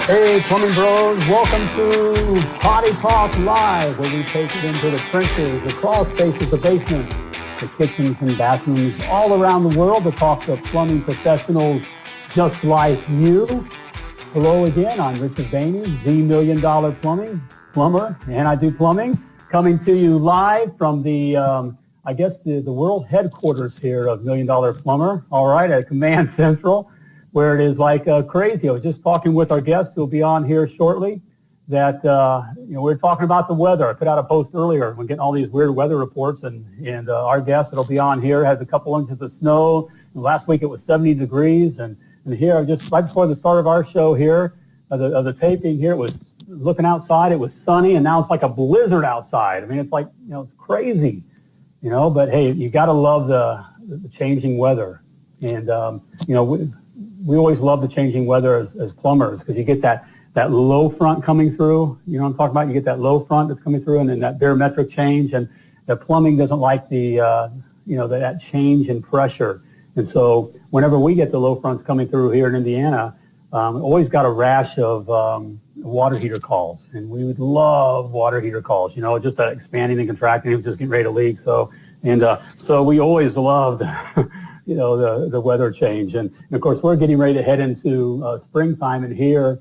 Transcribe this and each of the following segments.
Hey, plumbing bros, welcome to Potty Talk Live, where we take it into the trenches, the crawl spaces, the basements, the kitchens and bathrooms all around the world to talk to plumbing professionals just like you. Hello again, I'm Richard Behney, the $1 Million Plumber, and I do plumbing, coming to you live from the world headquarters here of $1 Million Plumber, all right, at Command Central, where it is like crazy. I was just talking with our guests who will be on here shortly that, we're talking about the weather. I put out a post earlier. We're getting all these weird weather reports, and our guest that'll be on here has a couple inches of snow. And last week it was 70 degrees, and here, just right before the start of our show here, of the taping here, it was looking outside, it was sunny, and now it's like a blizzard outside. I mean, it's like, it's crazy, but hey, you got to love the changing weather. And, we always love the changing weather as plumbers because you get that low front coming through. You know what I'm talking about? You get that low front that's coming through and then that barometric change. And the plumbing doesn't like that change in pressure. And so whenever we get the low fronts coming through here in Indiana, always got a rash of water heater calls. And we would love water heater calls, just that expanding and contracting. It was just getting ready to leak. So we always loved the weather change. And of course, we're getting ready to head into springtime, and here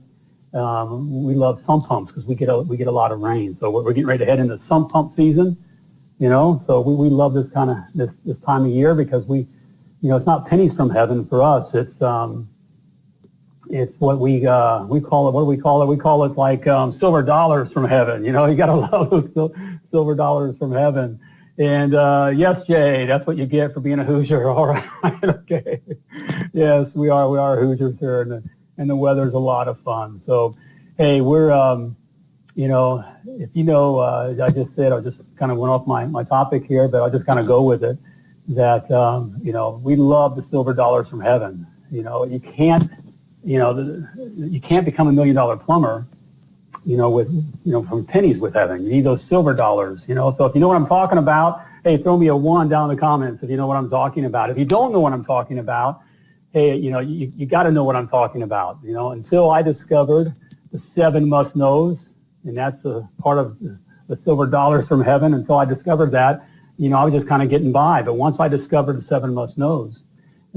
we love sump pumps because we get a lot of rain. So we're getting ready to head into sump pump season, so we love this kind of this time of year because it's not pennies from heaven for us. It's what we call it. What do we call it? We call it like silver dollars from heaven. You got to love those silver dollars from heaven. And yes, Jay, that's what you get for being a Hoosier. All right, okay. Yes, we are Hoosiers here, and the weather's a lot of fun. So, hey, we're, I just said, I just kind of went off my topic here, but I'll just kind of go with it. That we love the silver dollars from heaven. You can't become $1 million plumber. From pennies with heaven. You need those silver dollars, So if you know what I'm talking about, hey, throw me a 1 down in the comments if you know what I'm talking about. If you don't know what I'm talking about, hey, you got to know what I'm talking about. Until I discovered the 7 must-knows, and that's a part of the silver dollars from heaven. Until I discovered that, I was just kind of getting by. But once I discovered the 7 must-knows,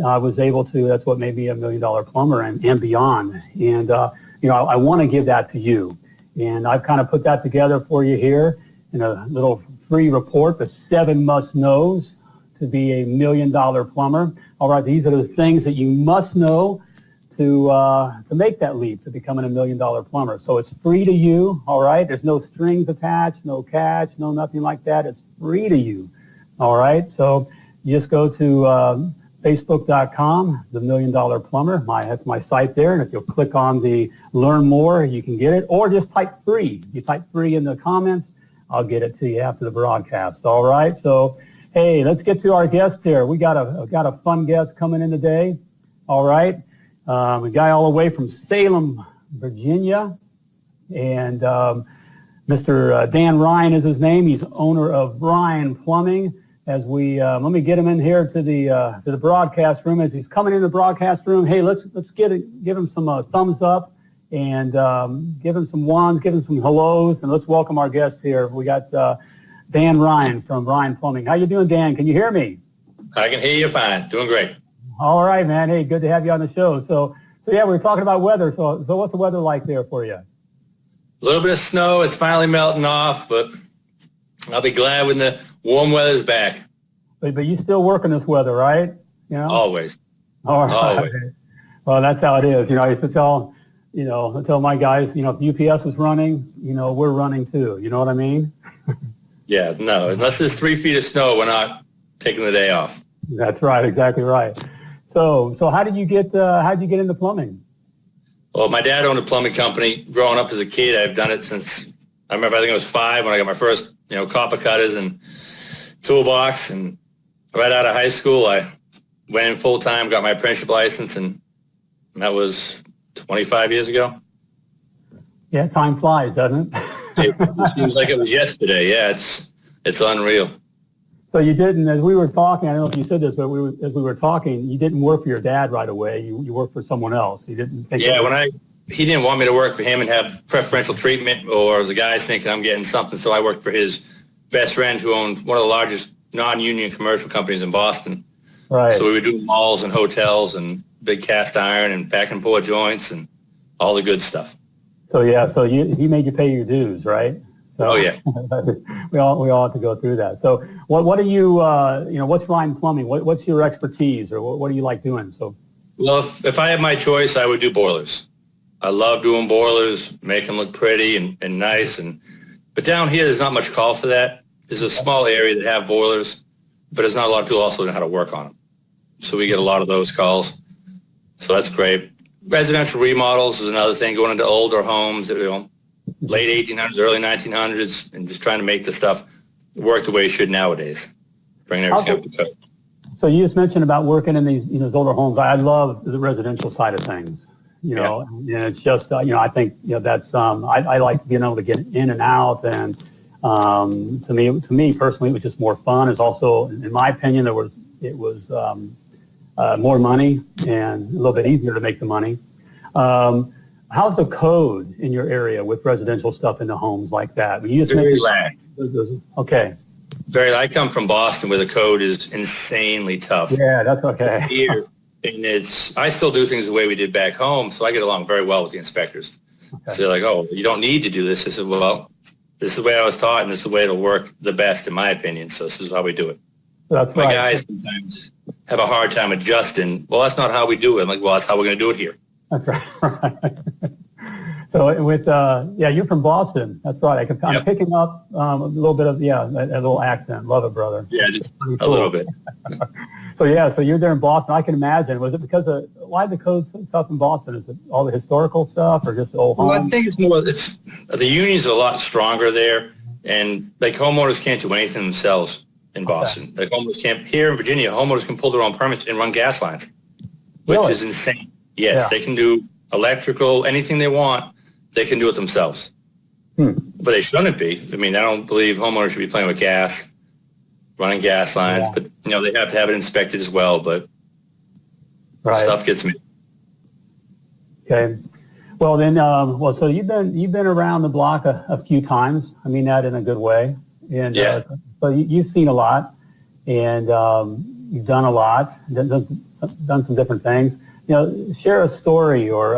I was able to, that's what made me $1 million plumber and beyond. And, I want to give that to you. And I've kind of put that together for you here in a little free report, the 7 must-knows to be a $1 million plumber. All right, these are the things that you must know to make that leap to becoming a $1 million plumber. So it's free to you, all right? There's no strings attached, no catch, no nothing like that. It's free to you, all right? So you just go to Facebook.com, the $1 Million Plumber. That's my site there. And if you'll click on the Learn More, you can get it. Or just type free. You type free in the comments, I'll get it to you after the broadcast. All right. So, hey, let's get to our guest here. We got a fun guest coming in today. All right. A guy all the way from Salem, Virginia. And Mr. Dan Ryan is his name. He's owner of Ryan Plumbing. As we let me get him in here to the broadcast room. As he's coming in the broadcast room, hey, let's give him some thumbs up and give him some ones, give him some hellos, and let's welcome our guest here. We got Dan Ryan from Ryan Plumbing. How you doing, Dan? Can you hear me? I can hear you fine. Doing great. All right, man. Hey, good to have you on the show. So yeah, we're talking about weather. So what's the weather like there for you? A little bit of snow. It's finally melting off, but I'll be glad when the warm weather's back. But you still work in this weather, right? Always. All right. Always. Well, that's how it is. I used to tell my guys, if the UPS is running, we're running too. You know what I mean? Yeah, no. Unless there's 3 feet of snow, we're not taking the day off. That's right. Exactly right. So how did you get into plumbing? Well, my dad owned a plumbing company. Growing up as a kid, I've done it since I think I was 5 when I got my first, copper cutters and toolbox. And right out of high school, I went in full time, got my apprenticeship license, and that was 25 years ago. Yeah, time flies, doesn't it? It seems like it was yesterday. Yeah, it's unreal. So you didn't, as we were talking, I don't know if you said this, but as we were talking, you didn't work for your dad right away. You worked for someone else. You didn't think. Yeah, he didn't want me to work for him and have preferential treatment, or the guys thinking I'm getting something. So I worked for his best friend who owned one of the largest non-union commercial companies in Boston. Right. So we would do malls and hotels and big cast iron and back and pour joints and all the good stuff. So yeah, so he made you pay your dues, right? So, oh yeah. we all have to go through that. So what are you what's Ryan Plumbing? What's your expertise, or what do you like doing? So well, if I had my choice, I would do boilers. I love doing boilers, make them look pretty and nice. But down here, there's not much call for that. There's a small area that have boilers, but there's not a lot of people also know how to work on them. So we get a lot of those calls. So that's great. Residential remodels is another thing, going into older homes, late 1800s, early 1900s, and just trying to make the stuff work the way it should nowadays. Bringing everything up to code. So you just mentioned about working in these older homes. I love the residential side of things. And it's just I think that's I like being able to get in and out, and to me personally, it was just more fun. It's also, in my opinion, it was more money and a little bit easier to make the money. How's the code in your area with residential stuff in the homes like that? Very lax. Okay. I come from Boston, where the code is insanely tough. Yeah, that's okay. Here, and I still do things the way we did back home, so I get along very well with the inspectors. Okay. So they're like, oh, you don't need to do this. I said, well, this is the way I was taught, and this is the way it'll work the best, in my opinion, so this is how we do it. That's my right. guys sometimes have a hard time adjusting. Well, that's not how we do it. I'm like, well, that's how we're going to do it here. That's right. So with you're from Boston. That's right. I'm picking up a little bit of a little accent. Love it, brother. Yeah, just a little bit. So you're there in Boston. I can imagine. Was it because of why the code's so tough in Boston? Is it all the historical stuff, or just old homes? Well, I think it's more. The unions are a lot stronger there, and like homeowners can't do anything themselves in Boston. Like homeowners can't. Here in Virginia, homeowners can pull their own permits and run gas lines, which is insane. Yes, they can do electrical, anything they want. They can do it themselves. But they shouldn't be. I mean, I don't believe homeowners should be playing with gas, running gas lines. But they have to have it inspected as well. But stuff gets me. Okay. Well, then, so you've been around the block a few times. I mean that in a good way. And so you've seen a lot, and you've done a lot, done some different things. Share a story, or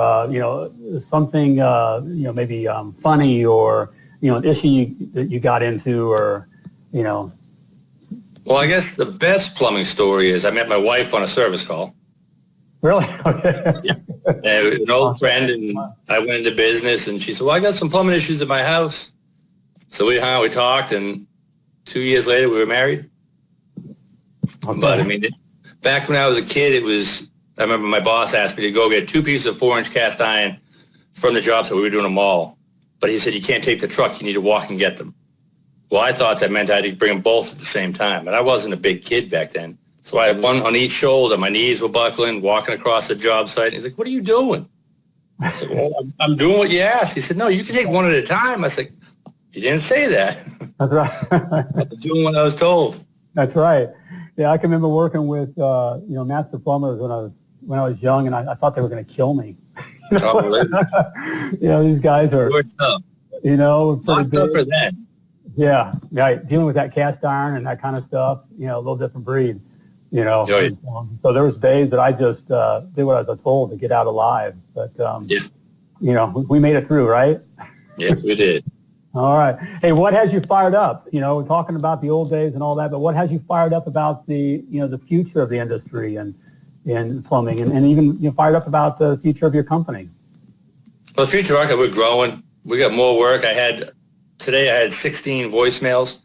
something maybe funny, or an issue that you got into, or Well, I guess the best plumbing story is I met my wife on a service call. Really? Okay. An old friend, and I went into business, and she said, well, I got some plumbing issues at my house. So we hung out, we talked, and 2 years later we were married. Okay. But I mean, back when I was a kid, I remember my boss asked me to go get 2 pieces of 4-inch cast iron from the job site. We were doing a mall. But he said, you can't take the truck. You need to walk and get them. Well, I thought that meant I had to bring them both at the same time. And I wasn't a big kid back then. So I had one on each shoulder. My knees were buckling, walking across the job site. He's like, what are you doing? I said, well, I'm doing what you asked. He said, no, you can take one at a time. I said, you didn't say that. That's right. I was doing what I was told. That's right. Yeah, I can remember working with, master plumbers when I was young, and I thought they were going to kill me. These guys are, tough. pretty big. For that. Yeah, right. Dealing with that cast iron and that kind of stuff, a little different breed, So there was days that I just did what I was told to get out alive. But, we made it through, right? Yes, we did. All right. Hey, what has you fired up? We're talking about the old days and all that, but what has you fired up about the future of the industry and in plumbing, and even fired up about the future of your company? Well, the future, we're growing. We got more work. Today I had 16 voicemails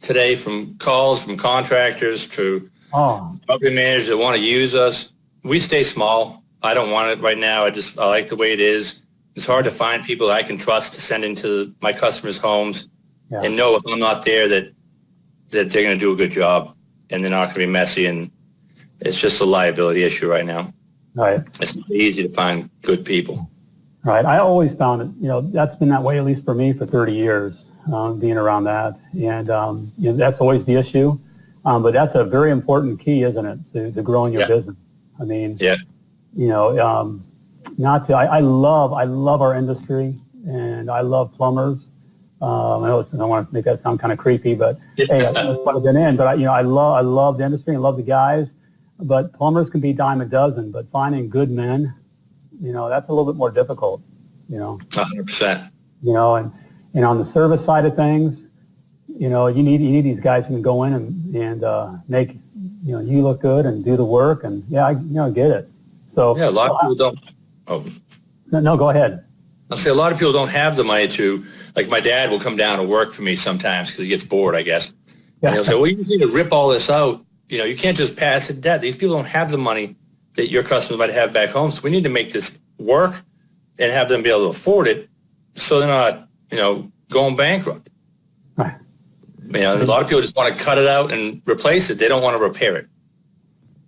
today from calls from contractors to property managers that want to use us. We stay small. I don't want it right now. I like the way it is. It's hard to find people that I can trust to send into my customers' homes and know if I'm not there that they're going to do a good job and they're not going to be messy. And it's just a liability issue right now. Right. It's not easy to find good people. Right. I always found it, that's been that way, at least for me, for 30 years, being around that. And that's always the issue. But that's a very important key, isn't it, to growing your business? I mean, not to. I love our industry, and I love plumbers. I don't want to make that sound kind of creepy, but hey, that's what I've been in. But I love the industry and love the guys. But plumbers can be dime a dozen, but finding good men, that's a little bit more difficult. 100%. And on the service side of things, you need these guys who can go in and make you look good and do the work. And I get it. So yeah, a lot of people don't. Oh. No, go ahead. I'll say a lot of people don't have the money to, like my dad will come down to work for me sometimes because he gets bored, I guess. Yeah. And he'll say, well, you need to rip all this out. You can't just pass it debt. These people don't have the money that your customers might have back home. So we need to make this work and have them be able to afford it so they're not, going bankrupt. Right. A lot of people just want to cut it out and replace it. They don't want to repair it.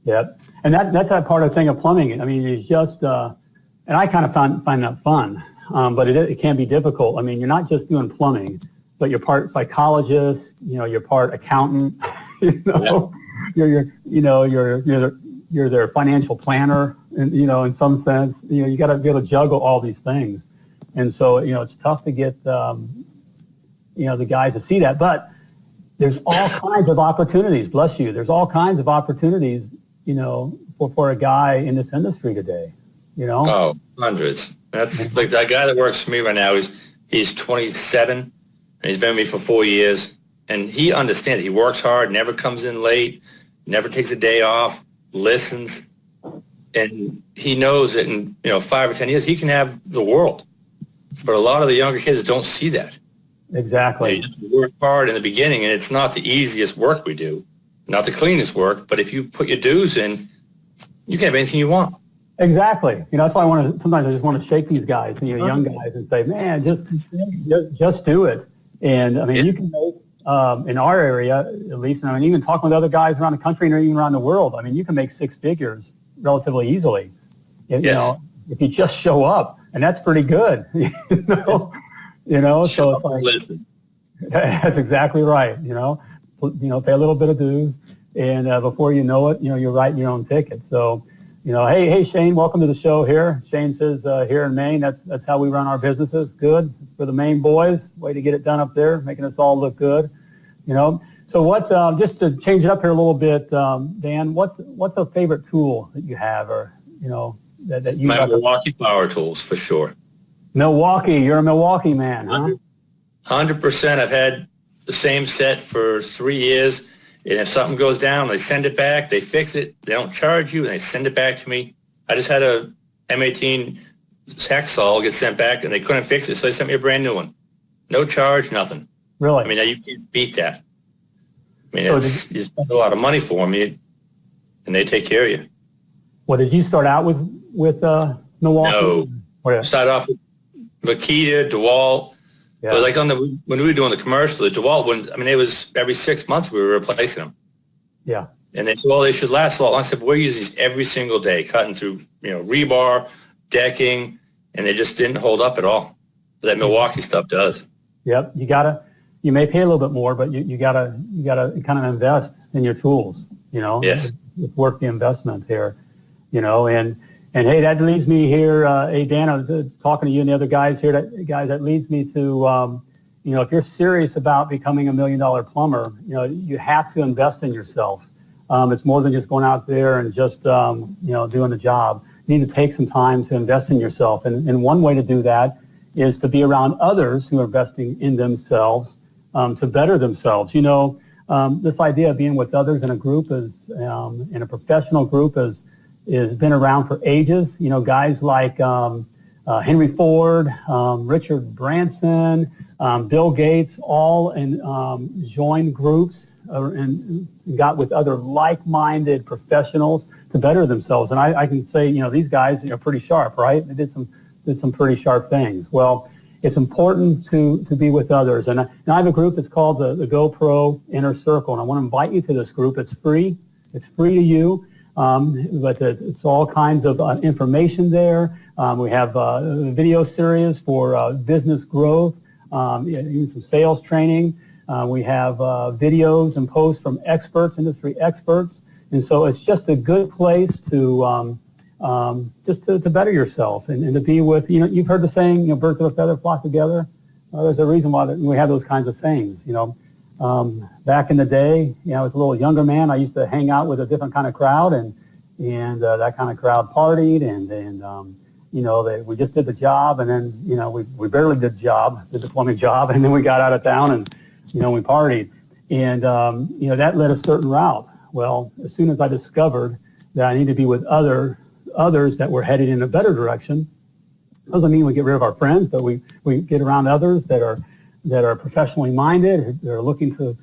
Yep. And that's that part of the thing of plumbing. I mean, it's just, and I kind of find that fun, but it can be difficult. I mean, you're not just doing plumbing, but you're part psychologist, you're part accountant, you're their financial planner, and, in some sense, you got to be able to juggle all these things. And so, it's tough to get, the guys to see that, but there's all kinds of opportunities, bless you. There's all kinds of opportunities, for a guy in this industry today, Oh, hundreds. That's like that guy that works for me right now. He's 27 and he's been with me for 4 years, and he understands. He works hard, never comes in late, never takes a day off, listens, and he knows that in 5 or 10 years he can have the world. But a lot of the younger kids don't see that. Exactly. You work hard in the beginning, and it's not the easiest work we do, not the cleanest work, but if you put your dues in, you can have anything you want. Exactly. That's why sometimes I just want to shake these guys, young guys, and say, man, just do it. And I mean, you can make, in our area, at least, and I mean, even talking with other guys around the country and even around the world, I mean, you can make six figures relatively easily, if you just show up, and that's pretty good, so it's like, listen. That's exactly right. Pay a little bit of dues, and before you know it, you're writing your own ticket. So, hey, Shane, welcome to the show here. Shane says here in Maine, that's how we run our businesses. Good for the Maine boys. Way to get it done up there, making us all look good. So what's just to change it up here a little bit, Dan? What's a favorite tool that you have, or that you? My Milwaukee power tools for sure. Milwaukee, you're a Milwaukee man, huh? 100%. I've had the same set for 3 years. And if something goes down, they send it back, they fix it, they don't charge you, and they send it back to me. I just had a M18 hacksaw get sent back, and they couldn't fix it, so they sent me a brand new one. No charge, nothing. Really? I mean, you can't beat that. I mean, you spend a lot of money for them, and they take care of you. Well, did you start out with Milwaukee? No. Started off with Makita, DeWalt. Yeah. But like when we were doing the commercial, the DeWalt, it was every 6 months we were replacing them. Yeah. And they said, well, they should last a lot longer. I said, we're using these every single day, cutting through, rebar, decking, and they just didn't hold up at all. But that Milwaukee stuff does. Yep. You may pay a little bit more, but you gotta kind of invest in your tools, Yes. It's worth the investment here, and hey, that leads me here, hey, Dan, I was talking to you and the other guys here, that leads me to, if you're serious about becoming $1 million plumber, you have to invest in yourself. It's more than just going out there and just, doing the job. You need to take some time to invest in yourself. And one way to do that is to be around others who are investing in themselves to better themselves. This idea of being with others in a group in a professional group has been around for ages. Guys like Henry Ford, Richard Branson, Bill Gates, all joined groups and got with other like-minded professionals to better themselves. And I can say, these guys are pretty sharp, right? They did some pretty sharp things. Well, it's important to be with others. And I have a group that's called the GoPro Inner Circle, and I want to invite you to this group. It's free. It's free to you. But it's all kinds of information there. We have a video series for business growth, some sales training. We have videos and posts from experts, industry experts. And so it's just a good place to just to better yourself and to be with, you've heard the saying, birds of a feather flock together. There's a reason why we have those kinds of sayings, Back in the day, I was a little younger man. I used to hang out with a different kind of crowd, and that kind of crowd partied, and we just did the job, and then, we barely did the plumbing job, and then we got out of town, and, we partied. And, that led a certain route. Well, as soon as I discovered that I need to be with others that were headed in a better direction, doesn't mean we get rid of our friends, but we get around others that are professionally minded, that are looking to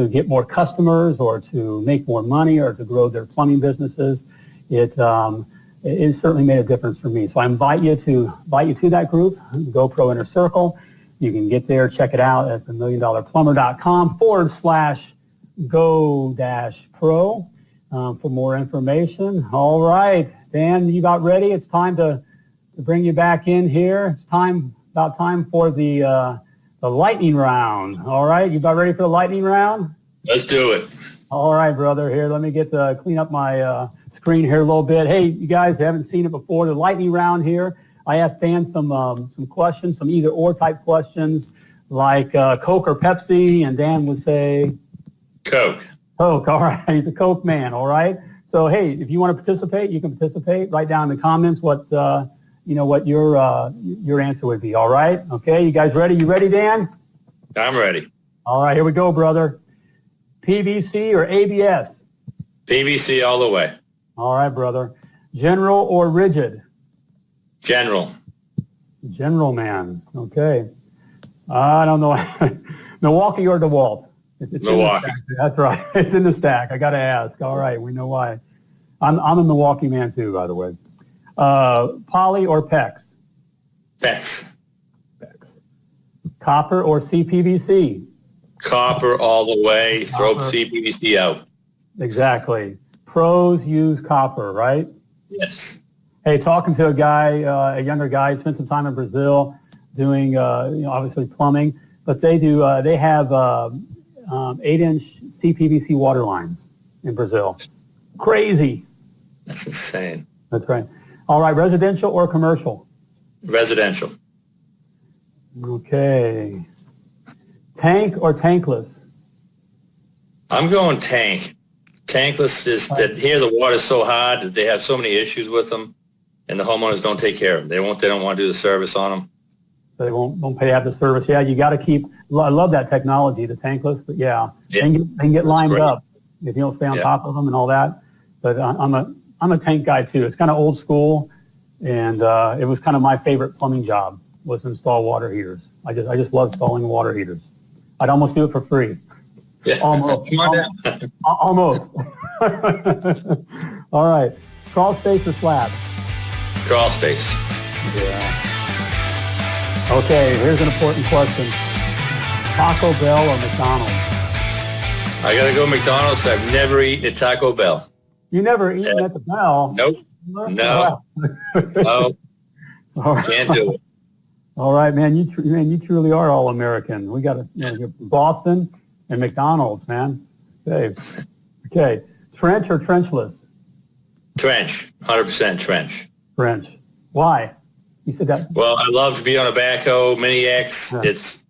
get more customers or to make more money or to grow their plumbing businesses. It certainly made a difference for me. So I invite you to that group, GoPro Inner Circle. You can get there, check it out at themilliondollarplumber.com/go-pro for more information. All right, Dan, you about ready? It's time to bring you back in here. It's about time for the lightning round. All right, you about ready for the lightning round? Let's do it. All right, brother. Here, let me clean up my screen here a little bit. Hey, you guys haven't seen it before. The lightning round here. I asked Dan some questions, some either or type questions, like Coke or Pepsi, and Dan would say Coke. Coke. All right, he's a Coke man. All right. So hey, if you want to participate, you can participate. Write down in the comments what your answer would be. All right. Okay. You guys ready? You ready, Dan? I'm ready. All right. Here we go, brother. PVC or ABS? PVC all the way. All right, brother. General or rigid? General. General man. Okay. I don't know. Milwaukee or DeWalt? It's Milwaukee. That's right. It's in the stack. I got to ask. All right. We know why. I'm a Milwaukee man too, by the way. Poly or PEX? PEX. PEX. Copper or CPVC? Copper all the way. Throw CPVC out. Exactly. Pros use copper, right? Yes. Hey, talking to a younger guy, spent some time in Brazil doing, obviously plumbing, but they have 8-inch CPVC water lines in Brazil. Crazy. That's insane. That's right. All right, residential or commercial? Residential. Okay. Tank or tankless? I'm going tank. Tankless is that here the water's so hard that they have so many issues with them, and the homeowners don't take care of them. They don't want to do the service on them. They won't pay to have the service. Yeah, you got to keep. I love that technology, the tankless. But yeah. They can get lined up if you don't stay on top of them and all that. But I'm a tank guy too. It's kind of old school, and it was kind of my favorite plumbing job was to install water heaters. I just love installing water heaters. I'd almost do it for free. Yeah. Almost. Come on down. Almost. All right. Crawl space or slab? Crawl space. Yeah. Okay, here's an important question. Taco Bell or McDonald's? I got to go McDonald's. I've never eaten at Taco Bell. You never eaten at the Bell? Nope. No. No. All right. Can't do it. All right, man. You truly are all American. We got Boston and McDonald's, man. Okay. Trench or trenchless? Trench. 100% trench. Trench. Why? You said that. Well, I love to be on a backhoe, Mini X. Yeah. It's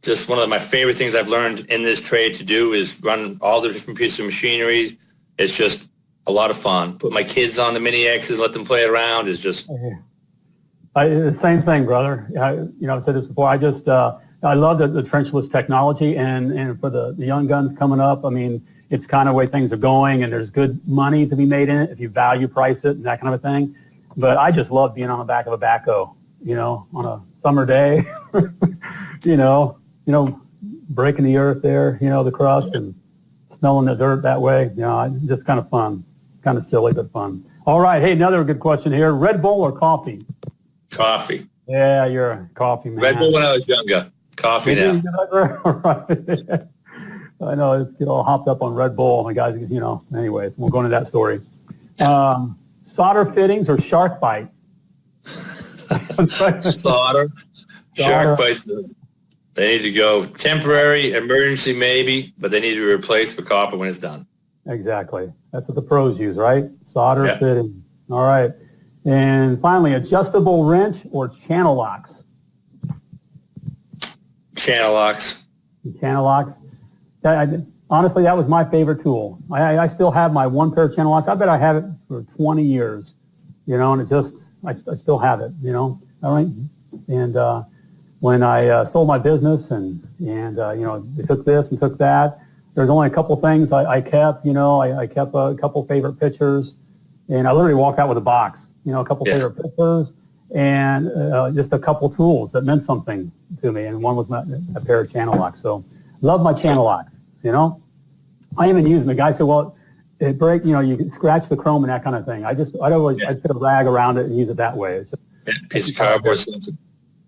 just one of my favorite things I've learned in this trade to do is run all the different pieces of machinery. It's just a lot of fun. Put my kids on the Mini X's, let them play around is just... the same thing, brother. I've said this before. I love the trenchless technology, and for the young guns coming up, I mean, it's kind of the way things are going, and there's good money to be made in it if you value price it and that kind of a thing. But I just love being on the back of a backhoe, on a summer day, breaking the earth there, the crust and smelling the dirt that way. Just kind of fun, kind of silly, but fun. All right. Hey, another good question here. Red Bull or coffee? Coffee. Yeah, you're a coffee man. Red Bull when I was younger. Coffee now. All right. I know, let's get all hopped up on Red Bull. My guys, anyways, we'll go into that story. Solder fittings or shark bites? Solder. Shark bites. They need to go temporary, emergency maybe, but they need to be replaced with copper when it's done. Exactly. That's what the pros use, right? Solder fitting. All right. And finally, adjustable wrench or channel locks? Channel locks. Channel locks. Honestly, that was my favorite tool. I still have my one pair of channel locks. I bet I have it for 20 years, and I still have it, all right? And when I sold my business and they took this and took that, there's only a couple things I kept, I kept a couple favorite pictures, and I literally walked out with a box, a couple favorite pictures and just a couple tools that meant something to me. And one was a pair of channel locks. So love my channel locks, I even use them. The guy said, well, it break, you can scratch the chrome and that kind of thing. I'd put a rag around it and use it that way. It's just piece of cardboard. Something.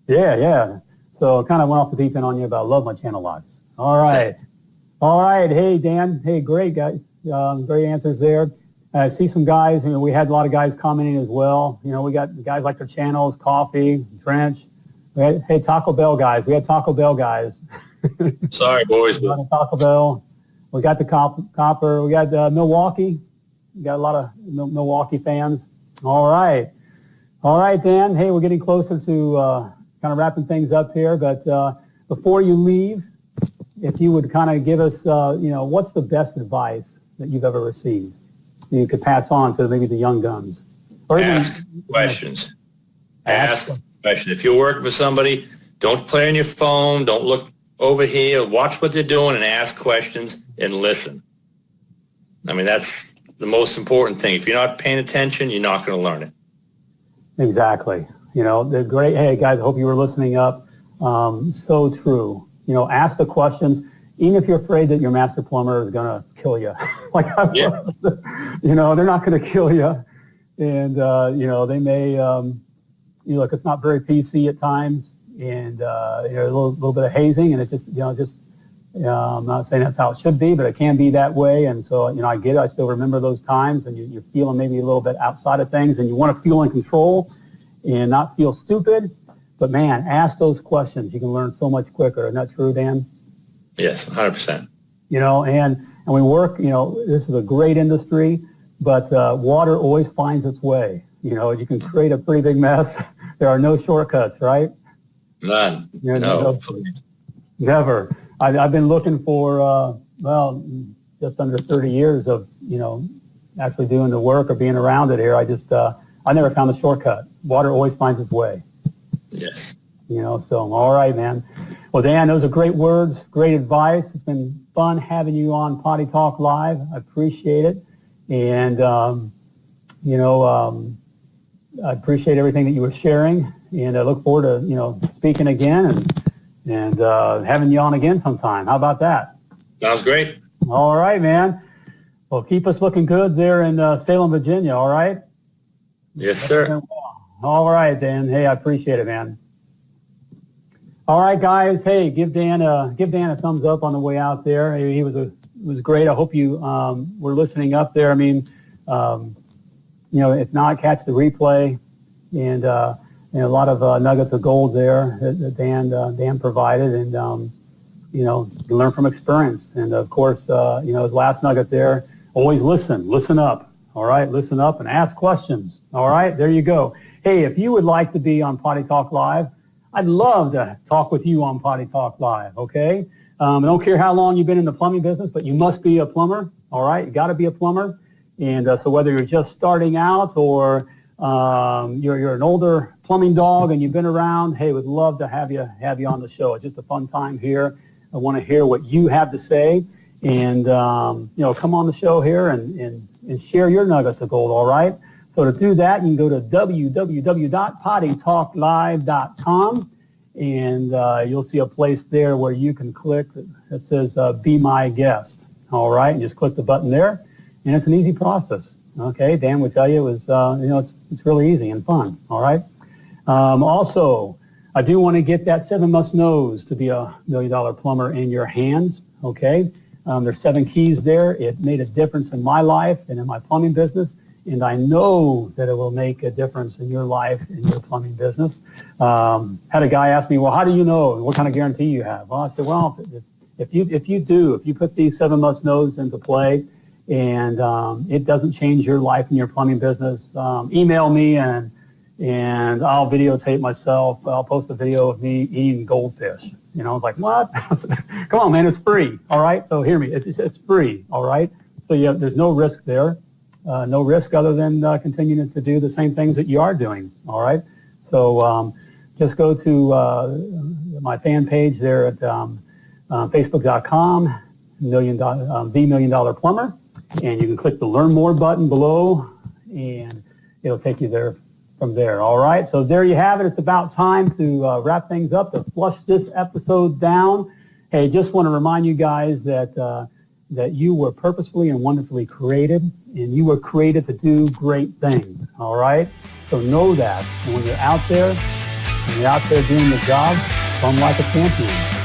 Yeah. So kind of went off the deep end on you, but I love my channel locks. All right. Hey, Dan. Hey, great, guys. Great answers there. I see some guys, we had a lot of guys commenting as well. We got guys like their channels, coffee, drench. Hey, Taco Bell guys. We had Taco Bell guys. Sorry, boys. We got Taco Bell. We got the Copper. We got Milwaukee. We got a lot of Milwaukee fans. All right, Dan. Hey, we're getting closer to kind of wrapping things up here. But before you leave, if you would kind of give us, what's the best advice that you've ever received you could pass on to maybe the young guns? Or ask questions. Ask questions. If you're working with somebody, don't play on your phone. Don't look over here. Watch what they're doing and ask questions and listen. I mean, that's the most important thing. If you're not paying attention, you're not going to learn it. Exactly. They're great. Hey, guys, I hope you were listening up. So true. Ask the questions, even if you're afraid that your master plumber is going to kill you. They're not going to kill you. And, they may, look, it's not very PC at times. And, a little bit of hazing. And it just, I'm not saying that's how it should be, but it can be that way. And so, I get it. I still remember those times. And you're feeling maybe a little bit outside of things. And you want to feel in control and not feel stupid. But, man, ask those questions. You can learn so much quicker. Isn't that true, Dan? Yes, 100%. And we work, this is a great industry, but water always finds its way. You can create a pretty big mess. There are no shortcuts, right? None. No. Never. I've been looking for, just under 30 years of, actually doing the work or being around it here. I never found a shortcut. Water always finds its way. Yes. So all right, man. Well, Dan, those are great words, great advice. It's been fun having you on Potty Talk Live. I appreciate it. And, I appreciate everything that you were sharing. And I look forward to, speaking again and having you on again sometime. How about that? Sounds great. All right, man. Well, keep us looking good there in Salem, Virginia, all right? Yes, sir. All right, Dan. Hey, I appreciate it, man. All right, guys. Hey, give Dan a thumbs up on the way out there. He was great. I hope you were listening up there. I mean, if not, catch the replay and a lot of nuggets of gold there that Dan provided, and you learn from experience. And of course, his last nugget there: always listen up. All right, listen up and ask questions. All right, there you go. Hey, if you would like to be on Potty Talk Live, I'd love to talk with you on Potty Talk Live, okay? I don't care how long you've been in the plumbing business, but you must be a plumber, all right? You got to be a plumber. And so whether you're just starting out or you're an older plumbing dog and you've been around, hey, would love to have you on the show. It's just a fun time here. I want to hear what you have to say. And, come on the show here and share your nuggets of gold, all right? So to do that, you can go to www.pottytalklive.com, and you'll see a place there where you can click that says Be My Guest. All right, and just click the button there, and it's an easy process. Okay, Dan would tell you it was, it's really easy and fun. All right. Also, I do want to get that 7 must-knows to be a $1 million plumber in your hands. Okay, there's 7 keys there. It made a difference in my life and in my plumbing business. And I know that it will make a difference in your life, in your plumbing business. Had a guy ask me, well, how do you know? What kind of guarantee you have? Well, I said, well, if you put these 7 must-knows into play, and it doesn't change your life and your plumbing business, email me and I'll videotape myself. I'll post a video of me eating goldfish. You know, it's like, what? Come on, man, it's free. All right, so hear me, it's free. All right, so there's no risk there. No risk other than continuing to do the same things that you are doing. All right, so just go to my fan page there at facebook.com, The $1 Million Plumber, and you can click the Learn More button below, and it'll take you there from there. All right, so there you have it. It's about time to wrap things up, to flush this episode down. Hey, just want to remind you guys that you were purposefully and wonderfully created, and you were created to do great things. All right, so know that. And when you're out there doing the job, plumb like a champion.